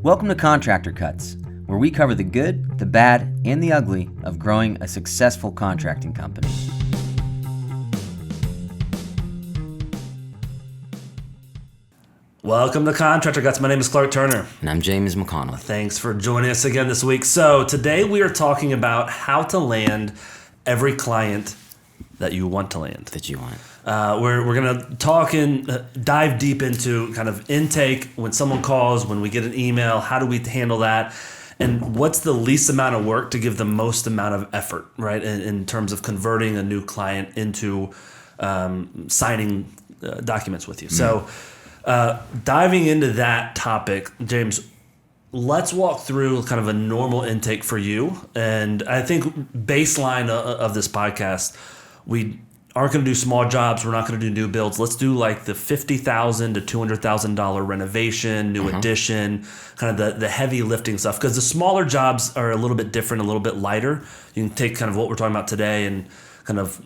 Welcome to Contractor Cuts, where we cover the good, the bad, and the ugly of growing a successful contracting company. Welcome to Contractor Cuts. My name is Clark Turner. And I'm James McConnell. Thanks for joining us again this week. So today we are talking about how to land every client that you want to land. We're going to talk and dive deep into kind of intake, when someone calls, when we get an email, how do we handle that? And what's the least amount of work to give the most amount of effort, right? In terms of converting a new client into signing documents with you. So diving into that topic, James, let's walk through kind of a normal intake for you. And I think baseline of this podcast, we aren't going to do small jobs. We're not going to do new builds. Let's do like the $50,000 to $200,000 renovation, new addition, kind of the heavy lifting stuff. Because the smaller jobs are a little bit different, a little bit lighter. You can take kind of what we're talking about today and kind of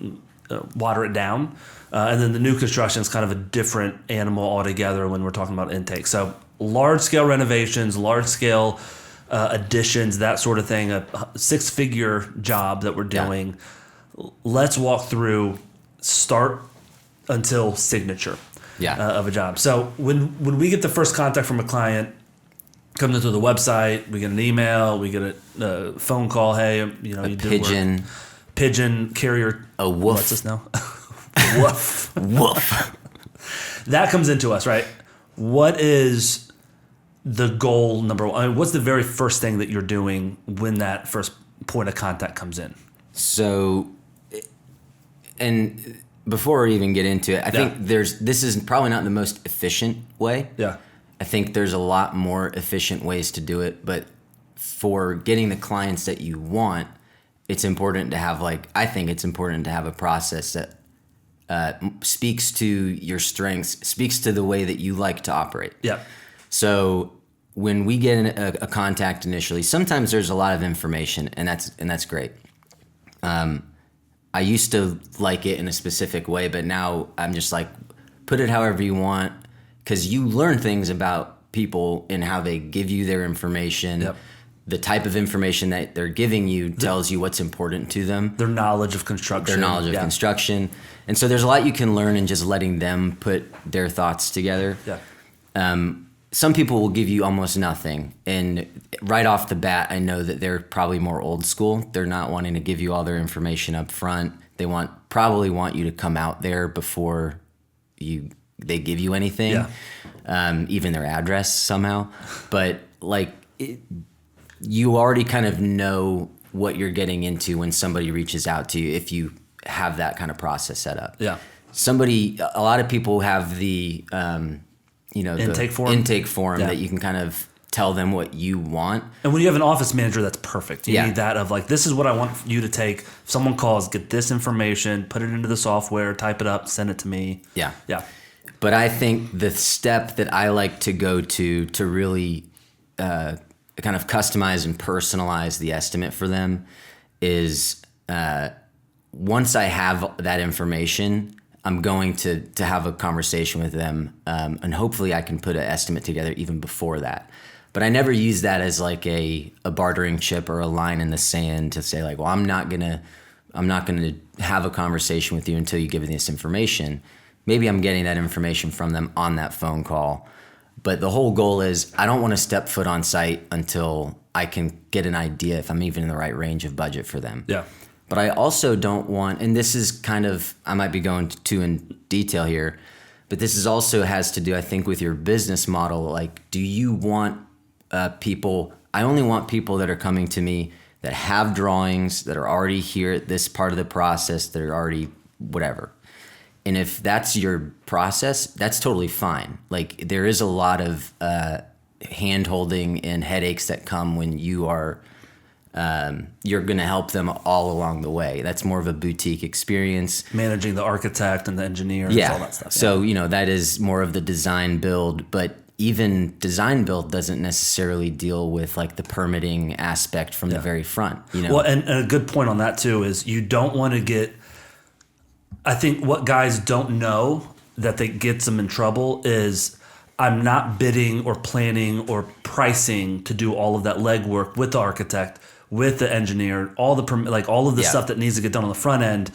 water it down. And then the new construction is kind of a different animal altogether when we're talking about intake. So large scale renovations, large scale additions, that sort of thing, a six-figure job that we're doing. Yeah. Let's walk through start until signature of a job. So when we get the first contact from a client, comes into the website, we get an email, we get a phone call. Hey, you did pigeon, work. Pigeon carrier. A woof. What's this now? Woof. Woof. That comes into us, right? What is the goal number one? I mean, what's the very first thing that you're doing when that first point of contact comes in? So, and before we even get into it, I think this is probably not the most efficient way. Yeah. I think there's a lot more efficient ways to do it, but for getting the clients that you want, it's important to have a process that speaks to your strengths, speaks to the way that you like to operate. Yeah. So when we get a contact initially, sometimes there's a lot of information, and that's great. I used to like it in a specific way, but now I'm just like, put it however you want, because you learn things about people and how they give you their information. Yep. The type of information that they're giving you tells you what's important to them. Their knowledge of construction. Construction. And so there's a lot you can learn in just letting them put their thoughts together. Yeah. Some people will give you almost nothing. And right off the bat, I know that they're probably more old school. They're not wanting to give you all their information up front. They probably want you to come out there before they give you anything, even their address somehow. But you already kind of know what you're getting into when somebody reaches out to you if you have that kind of process set up. Yeah. A lot of people have the intake form that you can kind of tell them what you want. And when you have an office manager, that's perfect. You need that of like, this is what I want you to take. If someone calls, get this information, put it into the software, type it up, send it to me. Yeah. Yeah. But I think the step that I like to go to really kind of customize and personalize the estimate for them is once I have that information, I'm going to have a conversation with them, and hopefully I can put an estimate together even before that. But I never use that as like a bartering chip or a line in the sand to say like, well, I'm not gonna have a conversation with you until you give me this information. Maybe I'm getting that information from them on that phone call. But the whole goal is I don't want to step foot on site until I can get an idea if I'm even in the right range of budget for them. Yeah. But I also don't want, and this is kind of, I might be going too in detail here, but this is also has to do, I think, with your business model. Like, do you want people, I only want people that are coming to me that have drawings, that are already here at this part of the process, that are already whatever. And if that's your process, that's totally fine. Like, there is a lot of hand-holding and headaches that come when you are, you're going to help them all along the way. That's more of a boutique experience. Managing the architect and the engineers, all that stuff. So, that is more of the design build, but even design build doesn't necessarily deal with like the permitting aspect from the very front. Well, and a good point on that too is you don't want to get, I think what guys don't know that gets them in trouble is I'm not bidding or planning or pricing to do all of that legwork with the architect, with the engineer, all of the stuff that needs to get done on the front end.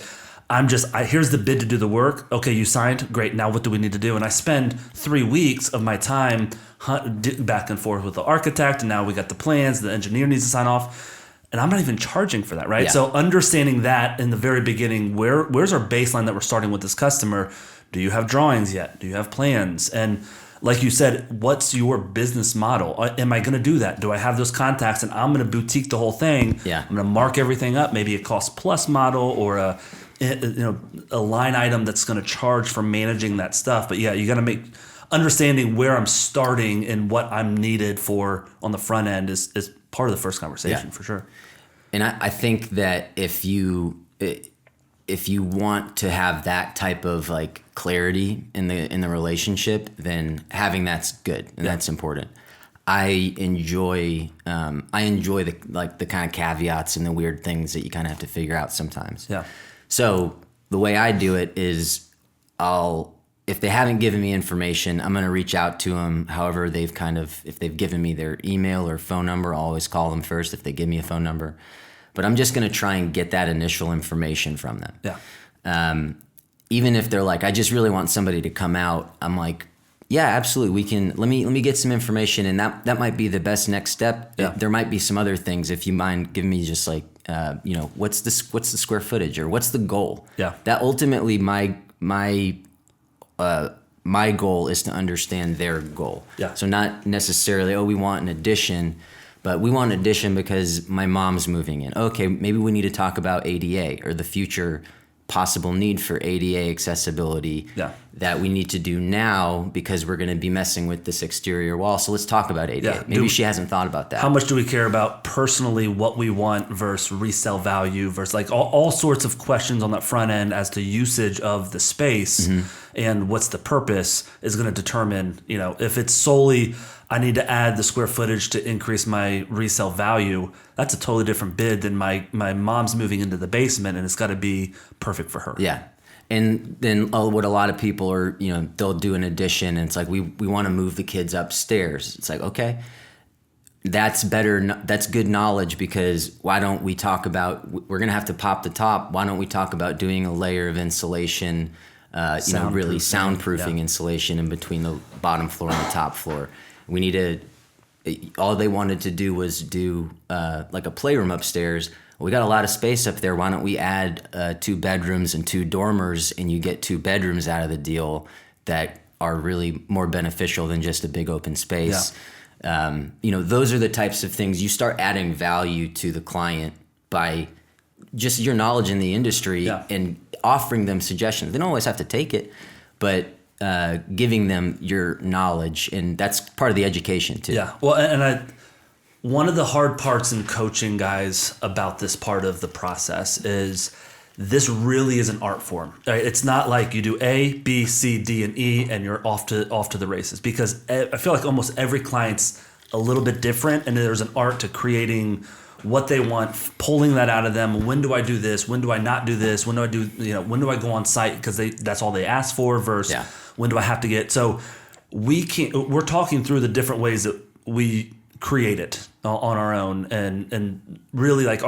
Here's the bid to do the work. Okay, you signed. Great. Now what do we need to do? And I spend 3 weeks of my time back and forth with the architect. And now we got the plans. The engineer needs to sign off. And I'm not even charging for that, right? Yeah. So understanding that in the very beginning, where's our baseline that we're starting with this customer? Do you have drawings yet? Do you have plans? And like you said, what's your business model? Am I going to do that? Do I have those contacts and I'm going to boutique the whole thing? Yeah. I'm going to mark everything up, maybe a cost plus model or a line item that's going to charge for managing that stuff. But yeah, you got to understanding where I'm starting and what I'm needed for on the front end is part of the first conversation for sure. And I think that if you want to have that type of like clarity in the relationship, then having that's good and that's important. I enjoy the kind of caveats and the weird things that you kind of have to figure out sometimes. Yeah. So the way I do it is if they haven't given me information, I'm going to reach out to them. However, if they've given me their email or phone number, I'll always call them first if they give me a phone number. But I'm just going to try and get that initial information from them. Yeah. Even if they're like, I just really want somebody to come out, I'm like, yeah, absolutely. Let me get some information, and that might be the best next step. Yeah. There might be some other things. If you mind giving me just like, what's the square footage or what's the goal? Yeah. That ultimately my goal is to understand their goal. Yeah. So not necessarily, we want an addition, but we want an addition because my mom's moving in. Okay, maybe we need to talk about ADA or the future possible need for ADA accessibility that we need to do now because we're going to be messing with this exterior wall. So let's talk about ADA. Yeah. Maybe she hasn't thought about that. How much do we care about personally what we want versus resale value versus like all sorts of questions on that front end as to usage of the space and what's the purpose is going to determine, if it's solely I need to add the square footage to increase my resale value. That's a totally different bid than my mom's moving into the basement and it's got to be perfect for her. Yeah. And then what a lot of people are, they'll do an addition and it's like, we want to move the kids upstairs. It's like, okay, that's better. That's good knowledge because why don't we talk about, we're going to have to pop the top. Why don't we talk about doing a layer of insulation, really soundproofing insulation in between the bottom floor and the top floor. We need all they wanted to do was do like a playroom upstairs. We got a lot of space up there. Why don't we add 2 bedrooms and 2 dormers and you get 2 bedrooms out of the deal that are really more beneficial than just a big open space. Yeah. Those are the types of things you start adding value to the client by just your knowledge in the industry and offering them suggestions. They don't always have to take it, but giving them your knowledge, and that's part of the education too. Yeah. Well, one of the hard parts in coaching guys about this part of the process is this really is an art form. Right? It's not like you do A, B, C, D, and E, and you're off to the races. Because I feel like almost every client's a little bit different, and there's an art to creating what they want, pulling that out of them. When do I do this? When do I not do this? When do I do? When do I go on site because that's all they ask for? Versus when do I have to get? So we're talking through the different ways that we create it on our own, and really like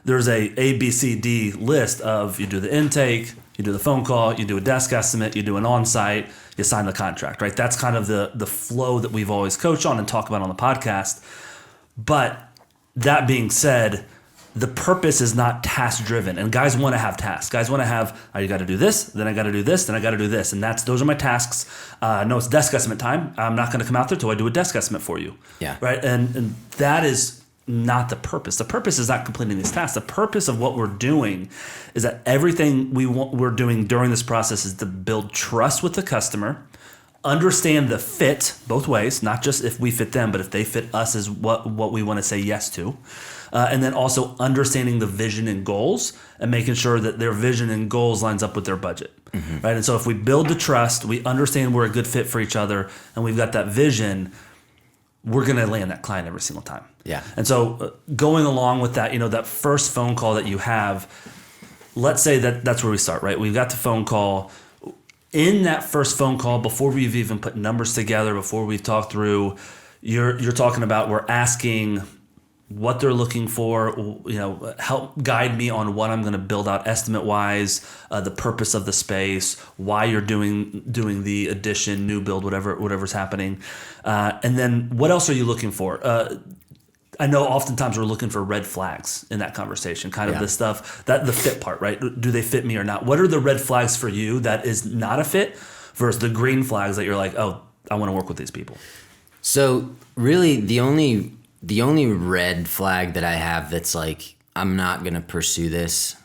there's a B, C, D list of you do the intake, you do the phone call, you do a desk estimate, you do an on-site, you sign the contract, right? That's kind of the flow that we've always coached on and talk about on the podcast. But that being said, the purpose is not task driven, and guys want to have tasks. Guys want to have, you got to do this, then I got to do this, then I got to do this, and those are my tasks. No, it's desk estimate time. I'm not going to come out there till I do a desk estimate for you. Yeah. Right, and that is not the purpose. The purpose is not completing these tasks. The purpose of what we're doing is that everything we're doing during this process is to build trust with the customer, understand the fit both ways, not just if we fit them, but if they fit us as what we want to say yes to. And then also understanding the vision and goals and making sure that their vision and goals lines up with their budget, right? And so if we build the trust, we understand we're a good fit for each other, and we've got that vision, we're going to land that client every single time. Yeah. And so going along with that, that first phone call that you have, let's say that's where we start, right? We've got the phone call. in that first phone call, before we've even put numbers together, before we've talked through, you're talking about, we're asking what they're looking for, help guide me on what I'm going to build out estimate wise, the purpose of the space, why you're doing the addition, new build, whatever's happening. And then what else are you looking for? I know oftentimes we're looking for red flags in that conversation, kind of the stuff, that the fit part, right? Do they fit me or not? What are the red flags for you that is not a fit versus the green flags that you're like, oh, I want to work with these people? So really the only red flag that I have that's like, I'm not going to pursue this,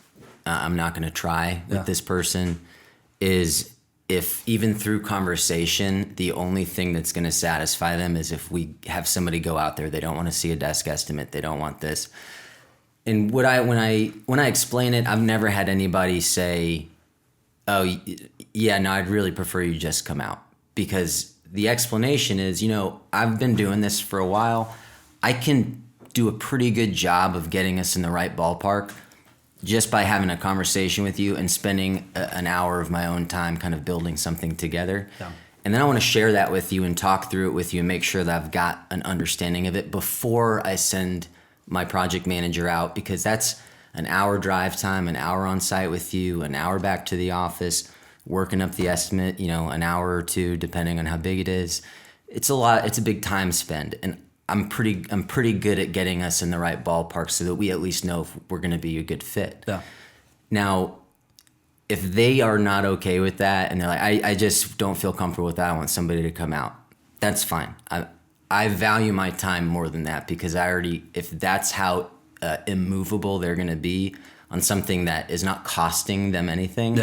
I'm not going to try with this person, is if even through conversation, the only thing that's going to satisfy them is if we have somebody go out there, they don't want to see a desk estimate, they don't want this. And when I explain it, I've never had anybody say, oh yeah, no, I'd really prefer you just come out. Because the explanation is, I've been doing this for a while. I can do a pretty good job of getting us in the right ballpark just by having a conversation with you and spending an hour of my own time kind of building something together. Yeah. And then I want to share that with you and talk through it with you and make sure that I've got an understanding of it before I send my project manager out, because that's an hour drive time, an hour on site with you, an hour back to the office, working up the estimate, an hour or two, depending on how big it is. It's a lot. It's a big time spend. And I'm pretty good at getting us in the right ballpark so that we at least know if we're going to be a good fit. Yeah. Now, if they are not okay with that and they're like, I just don't feel comfortable with that, I want somebody to come out, that's fine. I value my time more than that, because if that's how immovable they're going to be on something that is not costing them anything,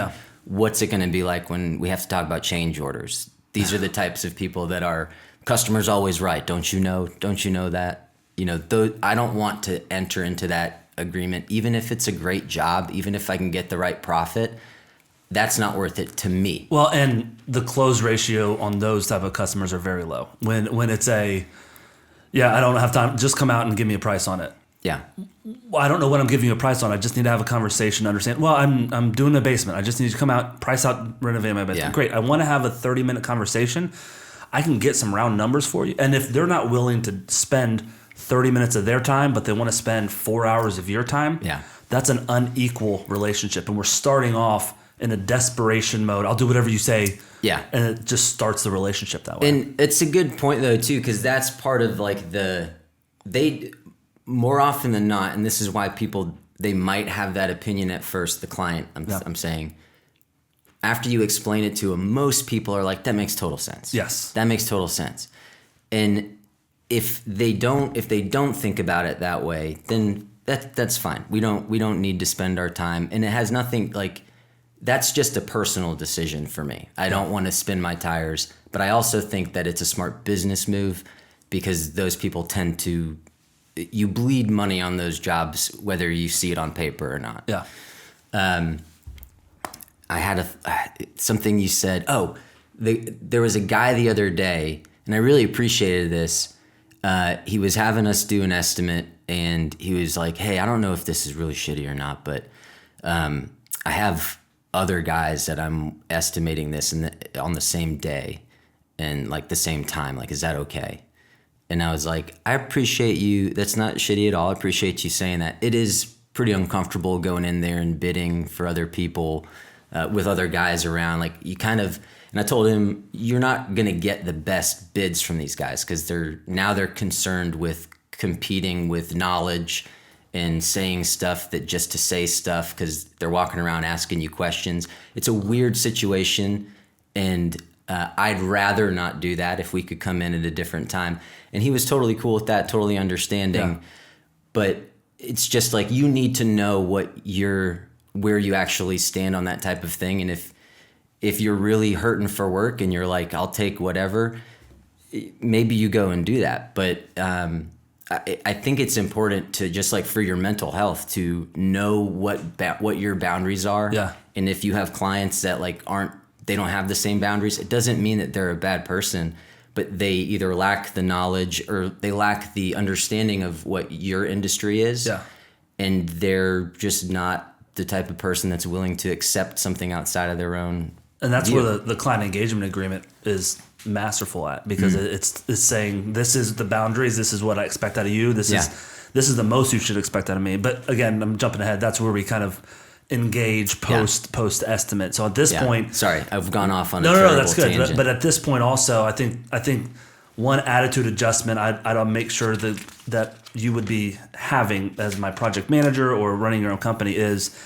what's it going to be like when we have to talk about change orders? These are the types of people that are, customer's always right. Don't you know that? I don't want to enter into that agreement, even if it's a great job, even if I can get the right profit. That's not worth it to me. Well, and the close ratio on those type of customers are very low. When it's I don't have time, just come out and give me a price on it. Yeah. Well, I don't know what I'm giving you a price on. I just need to have a conversation, understand. Well, I'm doing the basement. I just need to come out, price out, renovate my basement. Yeah. Great. I want to have a 30-minute conversation. I can get some round numbers for you. And if they're not willing to spend 30 minutes of their time, but they want to spend 4 hours of your time, that's an unequal relationship. And we're starting off in a desperation mode. I'll do whatever you say. Yeah. And it just starts the relationship that way. And it's a good point, though, too, because that's part of like they more often than not, and this is why they might have that opinion at first, the client, I'm saying, after you explain it to them, most people are like, that makes total sense. Yes. That makes total sense. And if they don't think about it that way, then that's fine. We don't need to spend our time. And it has nothing, like, that's just a personal decision for me. I don't want to spin my tires, but I also think that it's a smart business move, because those people you bleed money on those jobs, whether you see it on paper or not. Yeah. I had something you said. Oh, there was a guy the other day, and I really appreciated this. He was having us do an estimate, and he was like, "Hey, I don't know if this is really shitty or not, but I have other guys that I'm estimating this on the same day and like the same time. Like, is that okay?" And I was like, "I appreciate you. That's not shitty at all. I appreciate you saying that. It is pretty uncomfortable going in there and bidding for other people." With other guys around, like you kind of, and I told him, you're not going to get the best bids from these guys, because they're concerned with competing with knowledge and saying stuff that just to say stuff, because they're walking around asking you questions. It's a weird situation, and I'd rather not do that if we could come in at a different time. And he was totally cool with that, totally understanding. Yeah. But it's just like, you need to know where you actually stand on that type of thing. And if you're really hurting for work and you're like, I'll take whatever, maybe you go and do that. But I think it's important to, just like for your mental health, to know what your boundaries are. Yeah. And if you have clients that they don't have the same boundaries, it doesn't mean that they're a bad person, but they either lack the knowledge or they lack the understanding of what your industry is. Yeah. And they're just not the type of person that's willing to accept something outside of their own And that's where the client engagement agreement is masterful at, because it's saying, this is the boundaries, this is what I expect out of you, this is the most you should expect out of me. But again, I'm jumping ahead. That's where we kind of engage post estimate. So at this point, sorry, I've gone off on no, that's good. But at this point, also, I think one attitude adjustment I'd make sure that you would be having as my project manager or running your own company is,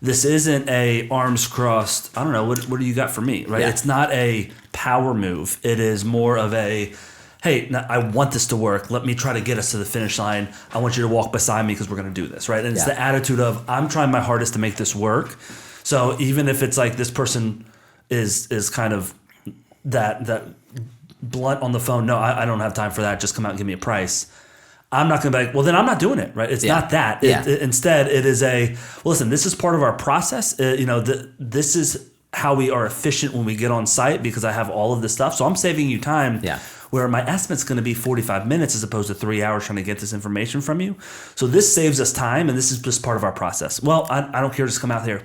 this isn't a arms crossed, I don't know, what do you got for me, right? It's not a power move. It is more of a, hey, I want this to work. Let me try to get us to the finish line. I want you to walk beside me because we're going to do this, right? And it's the attitude of, I'm trying my hardest to make this work. So even if it's like this person is kind of that blunt on the phone, no, I don't have time for that. Just come out and give me a price. I'm not going to be like, well, then I'm not doing it, right? It's not that. Instead, it is well, listen, this is part of our process. This is how we are efficient when we get on site, because I have all of this stuff. So I'm saving you time where my estimate's going to be 45 minutes as opposed to 3 hours trying to get this information from you. So this saves us time, and this is just part of our process. Well, I don't care. Just come out here.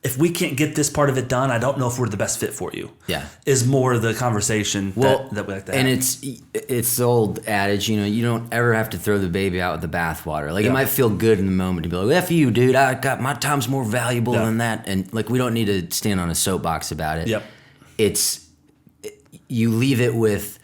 If we can't get this part of it done, I don't know if we're the best fit for you. Is more the conversation that we like to have. And it's the old adage, you don't ever have to throw the baby out with the bathwater. Like, it might feel good in the moment to be like, F you, dude, I got my time's more valuable than that. And like, we don't need to stand on a soapbox about it. You leave it with,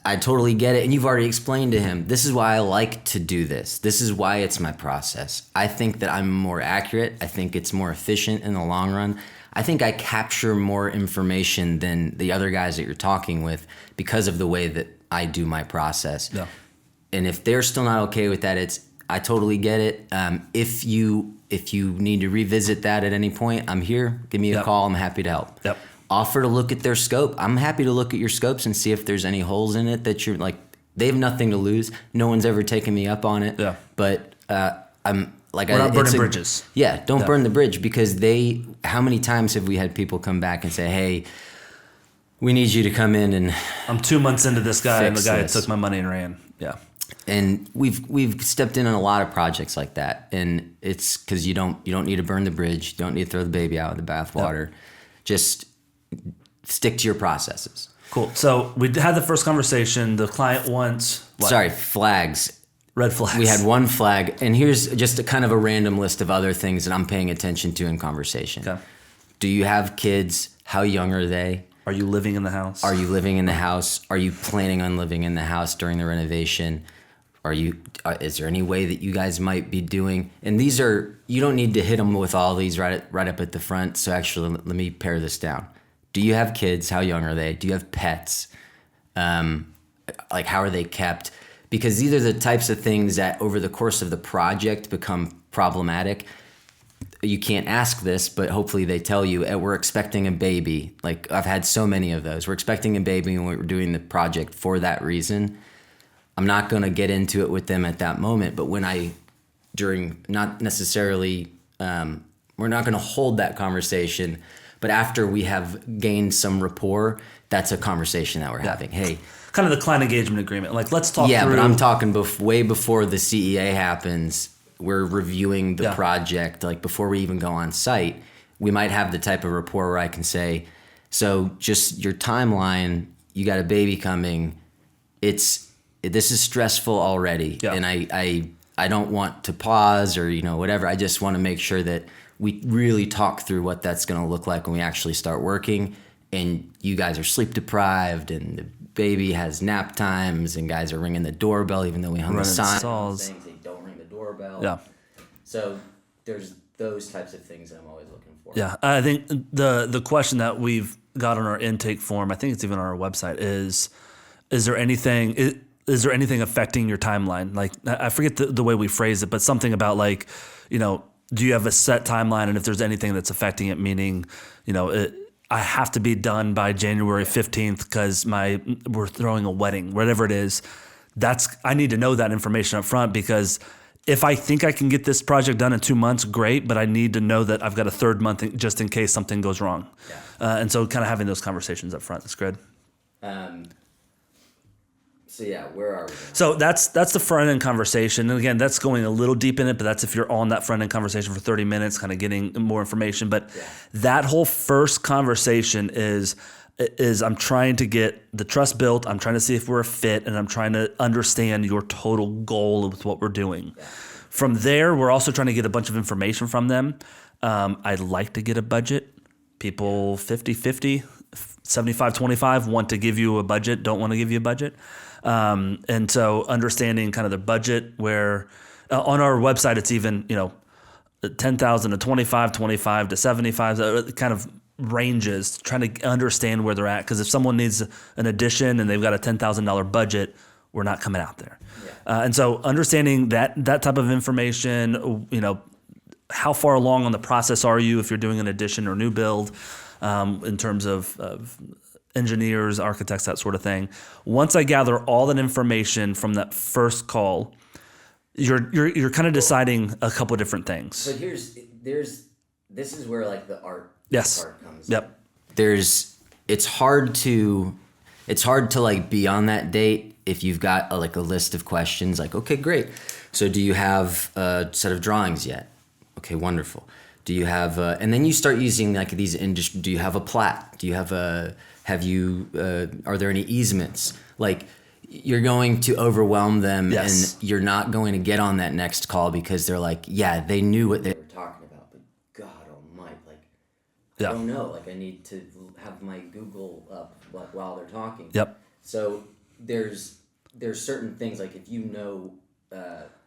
I totally get it. And you've already explained to him, this is why I like to do this. This is why it's my process. I think that I'm more accurate. I think it's more efficient in the long run. I think I capture more information than the other guys that you're talking with because of the way that I do my process. And if they're still not okay with that, I totally get it. If you need to revisit that at any point, I'm here. Give me a call. I'm happy to help. Offer to look at their scope. I'm happy to look at your scopes and see if there's any holes in it that you're like, they have nothing to lose. No one's ever taken me up on it. But I'm like, we're not burning bridges. Don't burn the bridge, because how many times have we had people come back and say, hey, we need you to come in and I'm 2 months into this guy and the guy took my money and ran. And we've stepped in on a lot of projects like that. And it's because you don't need to burn the bridge. You don't need to throw the baby out with the bathwater. Just stick to your processes. Cool. So we had the first conversation. The client wants what? Sorry, flags. Red flags. We had one flag, and here's just a kind of a random list of other things that I'm paying attention to in conversation. Okay. Do you have kids? How young are they? Are you living in the house? Are you living in the house? Are you planning on living in the house during the renovation? Is there any way that you guys might be doing? And these are, you don't need to hit them with all these right up at the front. So actually, let me pare this down. Do you have kids? How young are they? Do you have pets? Like, how are they kept? Because these are the types of things that over the course of the project become problematic. You can't ask this, but hopefully they tell you, we're expecting a baby. Like, I've had so many of those. We're expecting a baby and we're doing the project for that reason. I'm not going to get into it with them at that moment, but not necessarily, we're not going to hold that conversation, but after we have gained some rapport, that's a conversation that we're having. Hey, kind of the client engagement agreement. Like, let's talk through. Yeah, but I'm talking way before the CEA happens. We're reviewing the project. Like, before we even go on site, we might have the type of rapport where I can say, so just your timeline, you got a baby coming. This is stressful already. And I don't want to pause or, whatever. I just want to make sure that we really talk through what that's going to look like when we actually start working. And you guys are sleep deprived and the baby has nap times and guys are ringing the doorbell even though we hung the sign. Saying they don't ring the doorbell. So there's those types of things that I'm always looking for. I think the question that we've got on our intake form, I think it's even on our website, is there anything affecting your timeline? Like, I forget the way we phrase it, but something about like, do you have a set timeline? And if there's anything that's affecting it, meaning, I have to be done by January 15th because we're throwing a wedding, whatever it is. I need to know that information up front, because if I think I can get this project done in 2 months, great, but I need to know that I've got a third month just in case something goes wrong. And so kind of having those conversations up front is good. So yeah, where are we? So that's the front end conversation, and again, that's going a little deep in it. But that's if you're on that front end conversation for 30 minutes, kind of getting more information. But that whole first conversation is I'm trying to get the trust built. I'm trying to see if we're a fit, and I'm trying to understand your total goal with what we're doing. Yeah. From there, we're also trying to get a bunch of information from them. I'd like to get a budget. People 50-50, 75-25 want to give you a budget, don't want to give you a budget. And so understanding kind of the budget where on our website, it's even, 10,000 to 25 to 75, kind of ranges, trying to understand where they're at. Because if someone needs an addition and they've got a $10,000 budget, we're not coming out there. Yeah. And so understanding that type of information, how far along on the process are you if you're doing an addition or new build, in terms of engineers, architects, that sort of thing. Once I gather all that information from that first call, you're kind of deciding a couple of different things. But this is where like the art part comes. Yep. It's hard to like be on that date if you've got a list of questions. Like, okay, great. So do you have a set of drawings yet? Okay, wonderful. Do you have and then you start using like these do you have a plat? Do you have are there any easements? Like, you're going to overwhelm them, and you're not going to get on that next call because they're like, yeah, they knew what they were talking about, but God almighty, like, I don't know, like I need to have my Google up while they're talking. Yep. So there's certain things, like if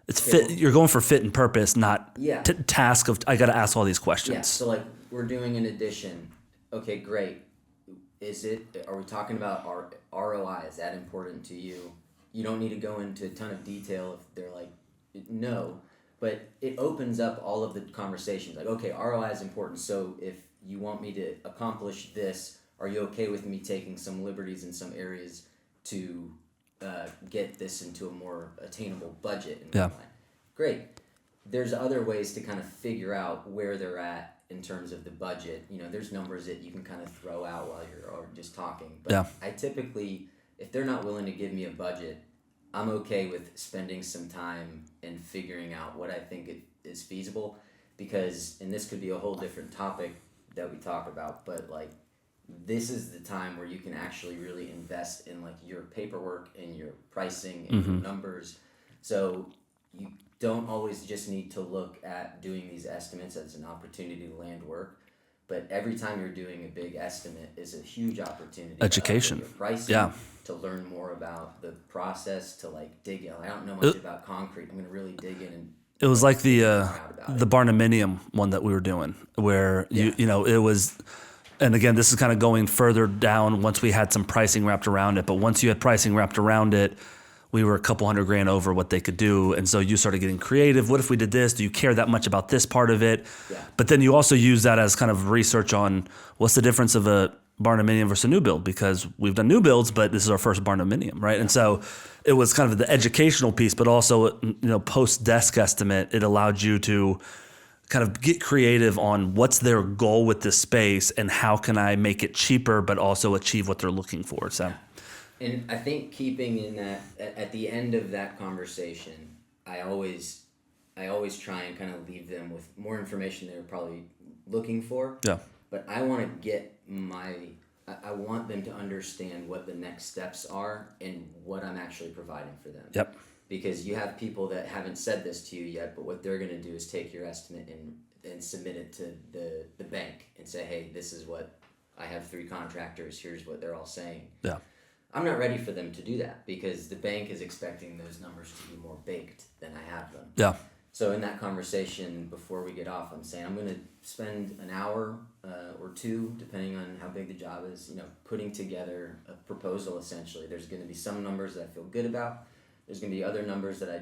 it's fit. You're going for fit and purpose, not task of I got to ask all these questions. Yeah. So like we're doing an addition. Okay, great. Are we talking about our ROI? Is that important to you? You don't need to go into a ton of detail if they're like, no, but it opens up all of the conversations. Like, okay, ROI is important. So if you want me to accomplish this, are you okay with me taking some liberties in some areas to get this into a more attainable budget? In my mind? Great. There's other ways to kind of figure out where they're at in terms of the budget. There's numbers that you can kind of throw out while you're just talking. But I typically, if they're not willing to give me a budget, I'm okay with spending some time and figuring out what I think is feasible. Because, and this could be a whole different topic that we talk about, but like, this is the time where you can actually really invest in like your paperwork and your pricing and your numbers. So you don't always just need to look at doing these estimates as an opportunity to land work, but every time you're doing a big estimate is a huge opportunity. Education. To pricing, to learn more about the process, to like dig in. I don't know much about concrete. I'm going to really dig in and. It was like the barnuminium one that we were doing, where it was. And again, this is kind of going further down once we had some pricing wrapped around it. But once you had pricing wrapped around it, we were a couple $100,000 over what they could do. And so you started getting creative. What if we did this? Do you care that much about this part of it? Yeah. But then you also use that as kind of research on what's the difference of a barnuminium versus a new build, because we've done new builds, but this is our first barnuminium, right? And so it was kind of the educational piece, but also, post desk estimate, it allowed you to kind of get creative on what's their goal with this space and how can I make it cheaper, but also achieve what they're looking for. So. And I think keeping in that, at the end of that conversation, I always try and kind of leave them with more information they're probably looking for. Yeah. But I want I want them to understand what the next steps are and what I'm actually providing for them. Yep. Because you have people that haven't said this to you yet, but what they're going to do is take your estimate and submit it to the bank and say, hey, this is what I have 3 contractors. Here's what they're all saying. Yeah. I'm not ready for them to do that because the bank is expecting those numbers to be more baked than I have them. Yeah. So in that conversation, before we get off, I'm saying I'm going to spend an hour or 2, depending on how big the job is, putting together a proposal, essentially. There's going to be some numbers that I feel good about. There's going to be other numbers that I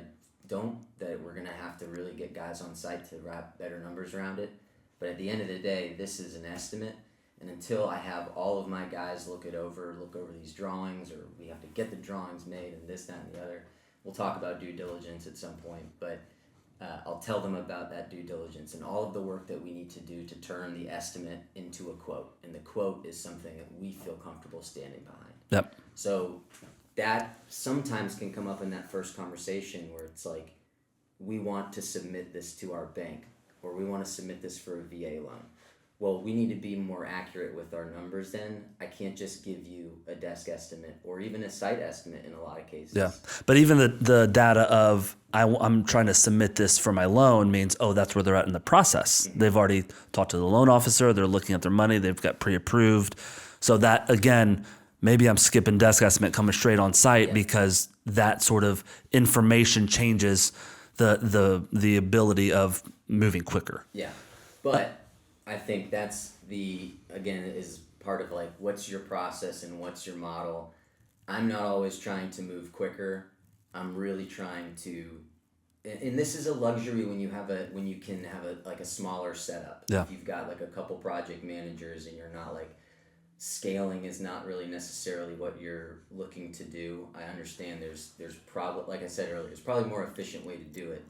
don't, that we're going to have to really get guys on site to wrap better numbers around it. But at the end of the day, this is an estimate. And until I have all of my guys look over these drawings, or we have to get the drawings made and this, that, and the other, we'll talk about due diligence at some point. But I'll tell them about that due diligence and all of the work that we need to do to turn the estimate into a quote. And the quote is something that we feel comfortable standing behind. Yep. So that sometimes can come up in that first conversation where it's like, we want to submit this to our bank, or we want to submit this for a VA loan. Well, we need to be more accurate with our numbers then. I can't just give you a desk estimate or even a site estimate in a lot of cases. Yeah, but even the data of I'm trying to submit this for my loan means, that's where they're at in the process. Mm-hmm. They've already talked to the loan officer. They're looking at their money. They've got pre-approved. So that, again, maybe I'm skipping desk estimate coming straight on site because that sort of information changes the ability of moving quicker. Yeah, but I think that's is part of like, what's your process and what's your model? I'm not always trying to move quicker. I'm really trying to, and this is a luxury when you can have a smaller setup. Yeah. If you've got like a couple project managers and you're not like, scaling is not really necessarily what you're looking to do. I understand there's probably, like I said earlier, there's probably a more efficient way to do it.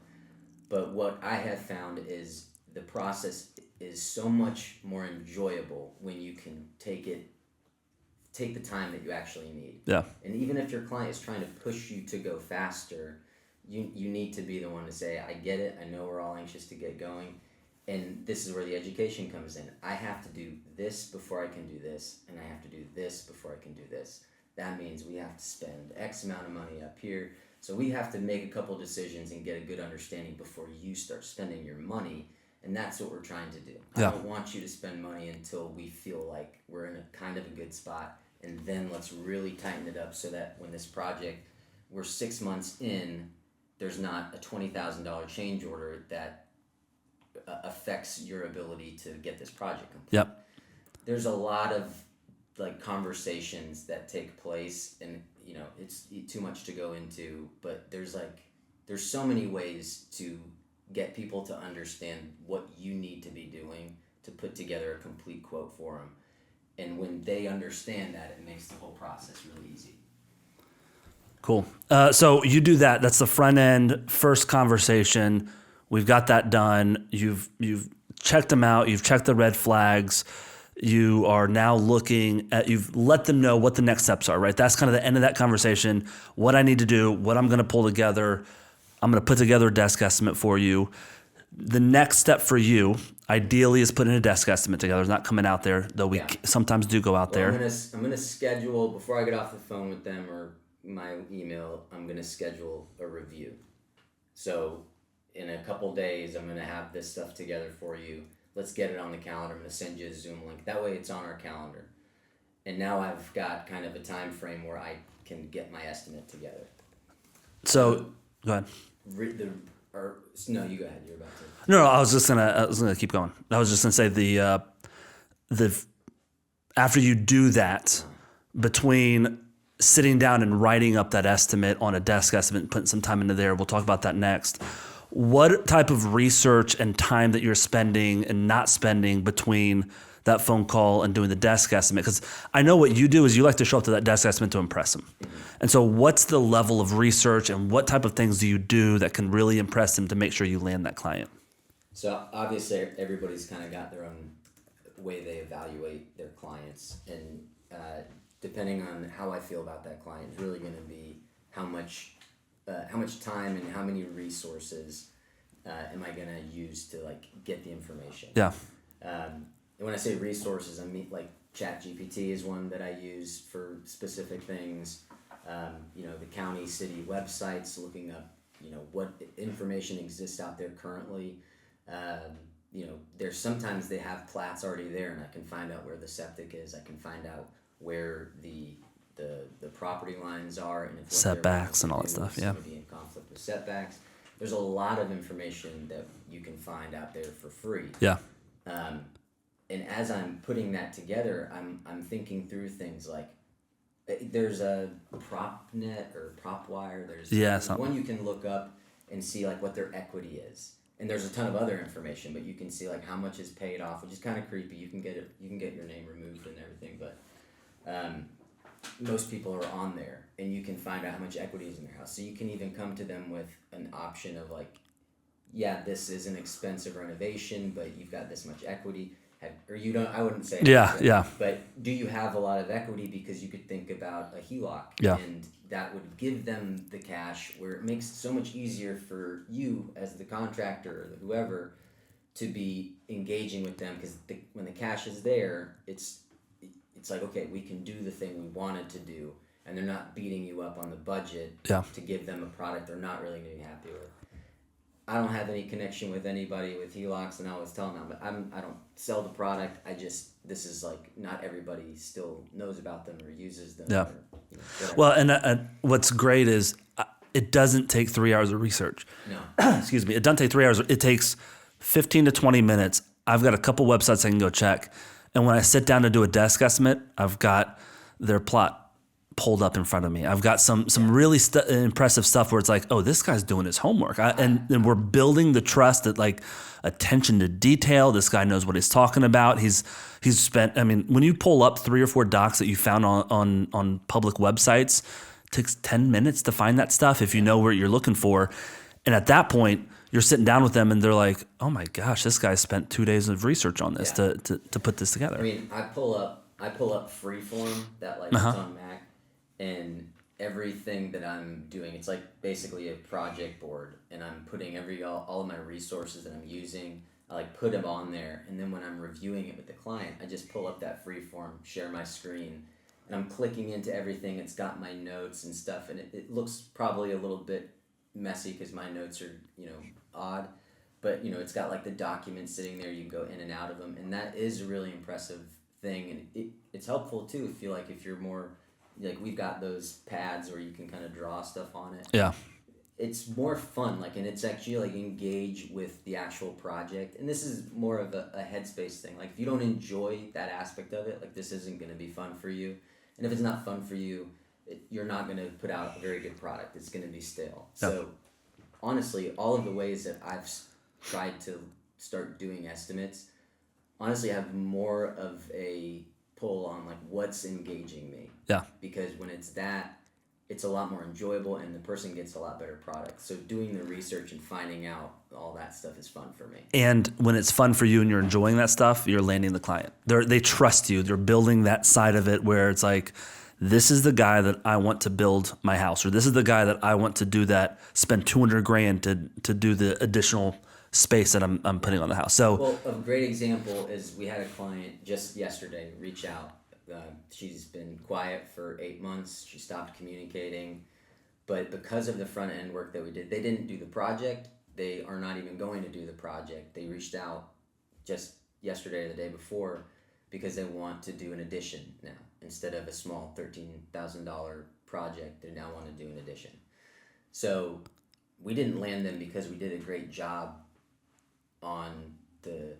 But what I have found is the process is so much more enjoyable when you can take the time that you actually need. Yeah. And even if your client is trying to push you to go faster, you need to be the one to say, I get it, I know we're all anxious to get going. And this is where the education comes in. I have to do this before I can do this, and I have to do this before I can do this. That means we have to spend X amount of money up here. So we have to make a couple decisions and get a good understanding before you start spending your money. And that's what we're trying to do. Yeah. I don't want you to spend money until we feel like we're in a kind of a good spot. And then let's really tighten it up so that when this project, we're 6 months in, there's not a $20,000 change order that affects your ability to get this project complete. Yep. There's a lot of like conversations that take place, and it's too much to go into, but there's so many ways to get people to understand what you need to be doing to put together a complete quote for them. And when they understand that, it makes the whole process really easy. Cool. So you do that. That's the front end, first conversation. We've got that done. You've checked them out. You've checked the red flags. You are now you've let them know what the next steps are, right? That's kind of the end of that conversation. What I need to do, what I'm going to pull together. I'm going to put together a desk estimate for you. The next step for you, ideally, is putting a desk estimate together. It's not coming out there, though we sometimes do go out there. I'm going to schedule, before I get off the phone with them or my email, I'm going to schedule a review. So in a couple days, I'm going to have this stuff together for you. Let's get it on the calendar. I'm going to send you a Zoom link. That way it's on our calendar. And now I've got kind of a time frame where I can get my estimate together. So, go ahead. No, you go ahead. You're about to. No, I was gonna keep going. I was just gonna say the after you do that, between sitting down and writing up that estimate on a desk estimate and putting some time into there, we'll talk about that next. What type of research and time that you're spending and not spending between that phone call and doing the desk estimate? Because I know what you do is you like to show up to that desk estimate to impress them. Mm-hmm. And so what's the level of research and what type of things do you do that can really impress them to make sure you land that client? So obviously everybody's kind of got their own way they evaluate their clients. And depending on how I feel about that client is really going to be how much time and how many resources am I going to use to like get the information. Yeah. And when I say resources, I mean like ChatGPT is one that I use for specific things. The county, city websites, looking up, what information exists out there currently. There's sometimes they have plats already there, and I can find out where the septic is. I can find out where the property lines are, and if setbacks and all that stuff. Yeah. Be in conflict with setbacks. There's a lot of information that you can find out there for free. Yeah. And as I'm putting that together, I'm thinking through things like there's a PropNet or PropWire. There's one you can look up and see like what their equity is. And there's a ton of other information, but you can see like how much is paid off, which is kind of creepy. You can get your name removed and everything, but most people are on there, and you can find out how much equity is in their house. So you can even come to them with an option of like, yeah, this is an expensive renovation, but you've got this much equity. or you don't. I wouldn't say. Yeah. But do you have a lot of equity? Because you could think about a HELOC, and that would give them the cash, where it makes it so much easier for you as the contractor or whoever to be engaging with them, because when the cash is there, it's like, okay, we can do the thing we wanted to do, and they're not beating you up on the budget to give them a product they're not really going to be happy with. I don't have any connection with anybody with HELOCs, and I always tell them, but I don't sell the product. This is like, not everybody still knows about them or uses them. Yeah. Or, well, and what's great is it doesn't take 3 hours of research. No. Excuse me. It doesn't take 3 hours. It takes 15 to 20 minutes. I've got a couple websites I can go check. And when I sit down to do a desk estimate, I've got their plot pulled up in front of me. I've got some really impressive stuff where it's like, oh, this guy's doing his homework. And we're building the trust that, like, attention to detail. This guy knows what he's talking about. He's spent, I mean, when you pull up 3 or 4 docs that you found on public websites, it takes 10 minutes to find that stuff if you know what you're looking for. And at that point, you're sitting down with them and they're like, oh my gosh, this guy spent 2 days of research on this to put this together. I mean, I pull up Freeform that, like, it's on Mac, and everything that I'm doing, it's like basically a project board, and I'm putting all of my resources that I'm using, I like put them on there, and then when I'm reviewing it with the client, I just pull up that Freeform, share my screen, and I'm clicking into everything. It's got my notes and stuff, and it looks probably a little bit messy because my notes are, odd, but it's got like the documents sitting there. You can go in and out of them, and that is a really impressive thing, and it's helpful too if you're more like, we've got those pads where you can kind of draw stuff on it. Yeah, it's more fun, and it's actually like engage with the actual project, and this is more of a headspace thing. Like, if you don't enjoy that aspect of it, like, this isn't going to be fun for you, and if it's not fun for you, you're not going to put out a very good product. It's going to be stale. Yeah. So honestly, all of the ways that I've tried to start doing estimates, honestly, I have more of a pull on, like, what's engaging me. Yeah. Because when it's a lot more enjoyable, and the person gets a lot better product. So doing the research and finding out all that stuff is fun for me. And when it's fun for you and you're enjoying that stuff, you're landing the client. They trust you. They're building that side of it where it's like, this is the guy that I want to build my house, or this is the guy that I want to do that, spend $200,000 to do the additional space that I'm putting on the house. So, well, a great example is, we had a client just yesterday reach out. She's been quiet for 8 months. She stopped communicating, but because of the front end work that we did, they didn't do the project. They are not even going to do the project. They reached out just yesterday or the day before because they want to do an addition now. Instead of a small $13,000 project, they now want to do an addition. So we didn't land them because we did a great job on their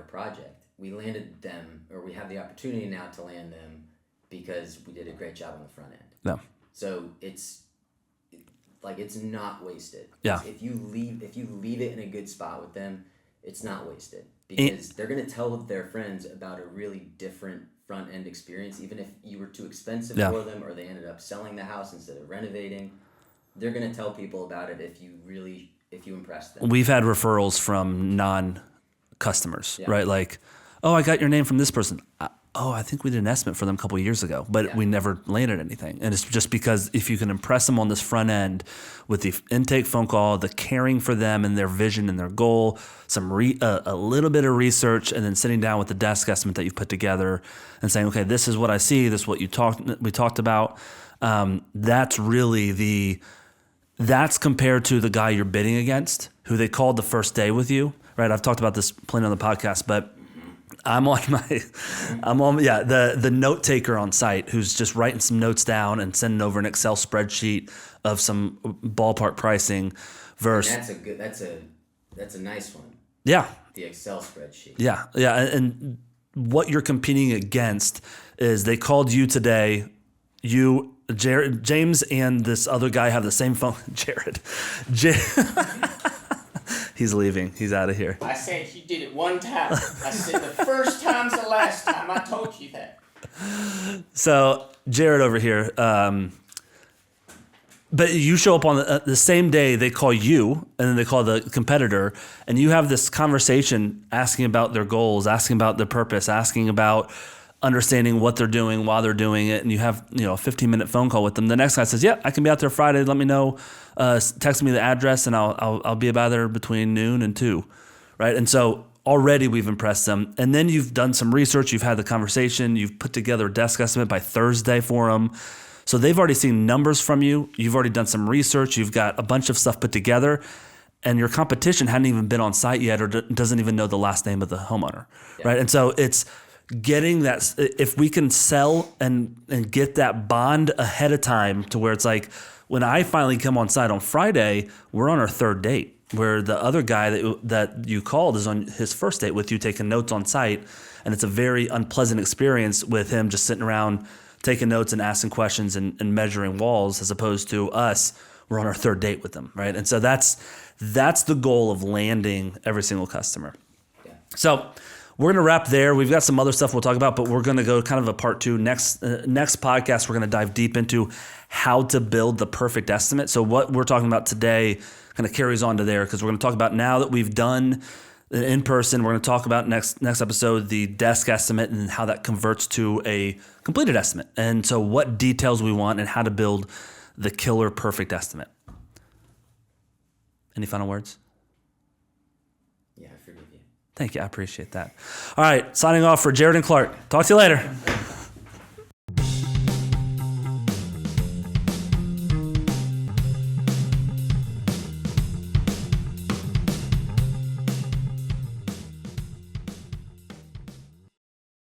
project. We landed them, or we have the opportunity now to land them, because we did a great job on the front end. Yeah. So it's not wasted. Yeah. If you leave it in a good spot with them, it's not wasted, because they're going to tell their friends about a really different front end experience. Even if you were too expensive for them, or they ended up selling the house instead of renovating, they're going to tell people about it if you impress them. We've had referrals from non-customers, right? Like, oh, I got your name from this person. I think we did an estimate for them a couple of years ago, but we never landed anything. And it's just because if you can impress them on this front end with the intake phone call, the caring for them and their vision and their goal, a little bit of research, and then sitting down with the desk estimate that you've put together and saying, okay, this is what I see, this is what we talked about. That's really that's compared to the guy you're bidding against, who they called the first day with you, right? I've talked about this plenty on the podcast, but I'm on the note taker on site who's just writing some notes down and sending over an Excel spreadsheet of some ballpark pricing versus. That's a nice one. Yeah. The Excel spreadsheet. Yeah. Yeah. And what you're competing against is, they called you today, James and this other guy have the same phone. Jared. He's leaving. He's out of here. I said you did it one time. I said the first time's the last time. I told you that. So Jared over here, But you show up on the same day they call you, and then they call the competitor, and you have this conversation asking about their goals, asking about their purpose, asking about understanding what they're doing while they're doing it, and you have a 15-minute phone call with them. The next guy says, "Yeah, I can be out there Friday. Let me know. Text me the address, and I'll be about there between noon and 2." Right? And so already we've impressed them, and then you've done some research, you've had the conversation, you've put together a desk estimate by Thursday for them. So they've already seen numbers from you. You've already done some research. You've got a bunch of stuff put together, and your competition hadn't even been on site yet, or doesn't even know the last name of the homeowner, right? And so it's getting that. If we can sell and get that bond ahead of time, to where it's like, when I finally come on site on Friday, we're on our third date, where the other guy that you called is on his first date with you, taking notes on site, and it's a very unpleasant experience with him just sitting around taking notes and asking questions and measuring walls, as opposed to us, we're on our third date with them, right? And so that's the goal of landing every single customer. Yeah. So we're going to wrap there. We've got some other stuff we'll talk about, but we're going to go kind of a part 2. Next podcast, we're going to dive deep into how to build the perfect estimate. So what we're talking about today kind of carries on to there, because we're going to talk about, now that we've done in person, we're going to talk about next episode the desk estimate and how that converts to a completed estimate. And so what details we want and how to build the killer perfect estimate. Any final words? Yeah, I forgive you. Thank you. I appreciate that. All right. Signing off for Jared and Clark. Talk to you later.